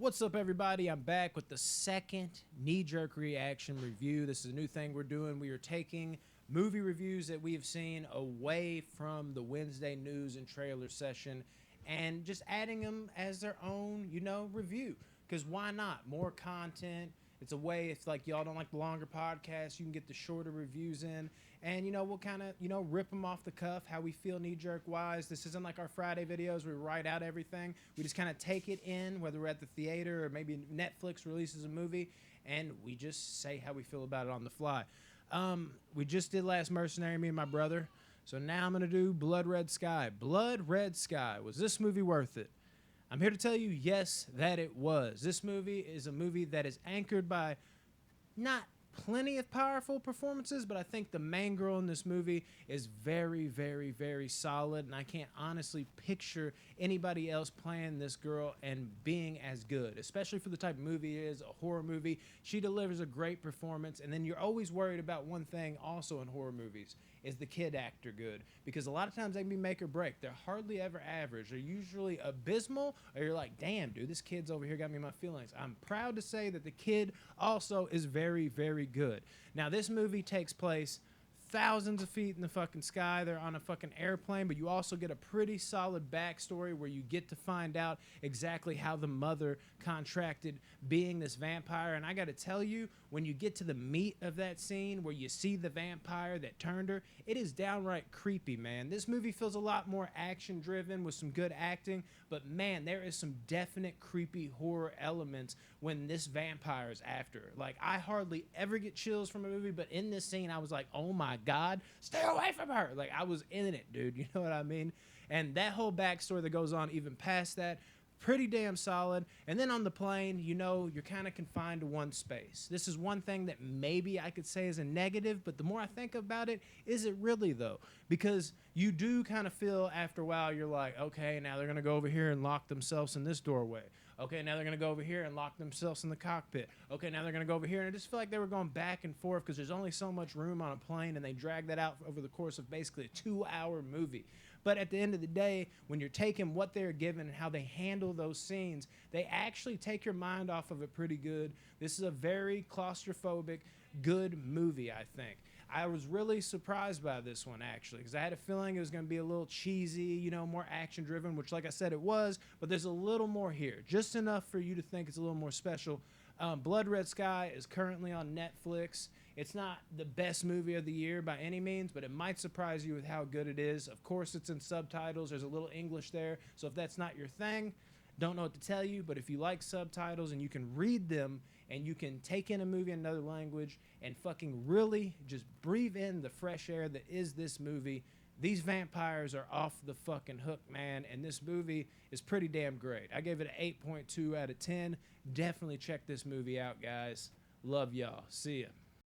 What's up, everybody? I'm back with the second knee-jerk reaction review. This is a new thing we're doing. We are taking movie reviews that we have seen away from the Wednesday news and trailer session and just adding them as their own, review. Because why not? More content. It's a way, if like y'all don't like the longer podcasts, you can get the shorter reviews in. And we'll kind of, rip them off the cuff, how we feel knee-jerk wise. This isn't like our Friday videos where we write out everything. We just kind of take it in, whether we're at the theater or maybe Netflix releases a movie, and we just say how we feel about it on the fly. We just did Last Mercenary, me and my brother. So now I'm going to do Blood Red Sky. Blood Red Sky. Was this movie worth it? I'm here to tell you, yes, that it was. This movie is a movie that is anchored by not plenty of powerful performances, but I think the main girl in this movie is very, very, very solid, and I can't honestly picture anybody else playing this girl and being as good, especially for the type of movie it is, a horror movie. She delivers a great performance, and then you're always worried about one thing also in horror movies. Is the kid actor good? Because a lot of times they can be make or break. They're hardly ever average. They're usually abysmal, or you're like, damn, dude, this kid's over here got me in my feelings. I'm proud to say that the kid also is very, very good. Now, this movie takes place thousands of feet in the fucking sky. They're on a fucking airplane, but you also get a pretty solid backstory where you get to find out exactly how the mother contracted being this vampire. And I got to tell you, when you get to the meat of that scene where you see the vampire that turned her, it is downright creepy, man. This movie feels a lot more action driven with some good acting, but man, there is some definite creepy horror elements when this vampire is after her. Like, I hardly ever get chills from a movie, but in this scene I was like, oh my God, stay away from her. Like, I was in it, dude. You know what I mean? And that whole backstory that goes on even past that, pretty damn solid. And then on the plane, you're kind of confined to one space. This is one thing that maybe I could say is a negative, but the more I think about it, is it really though? Because you do kind of feel after a while, you're like, okay, now they're going to go over here and lock themselves in this doorway. Okay, now they're going to go over here and lock themselves in the cockpit. Okay, now they're going to go over here. And I just feel like they were going back and forth because there's only so much room on a plane, and they drag that out over the course of basically a 2-hour movie. But at the end of the day, when you're taking what they're given and how they handle those scenes, they actually take your mind off of it pretty good. This is a very claustrophobic, good movie, I think. I was really surprised by this one, actually, because I had a feeling it was going to be a little cheesy, more action-driven, which, like I said, it was, but there's a little more here, just enough for you to think it's a little more special. Blood Red Sky is currently on Netflix. It's not the best movie of the year by any means, but it might surprise you with how good it is. Of course, it's in subtitles. There's a little English there, so if that's not your thing, don't know what to tell you, but if you like subtitles and you can read them and you can take in a movie in another language and fucking really just breathe in the fresh air that is this movie, these vampires are off the fucking hook, man, and this movie is pretty damn great. I gave it an 8.2 out of 10. Definitely check this movie out, guys. Love y'all. See ya.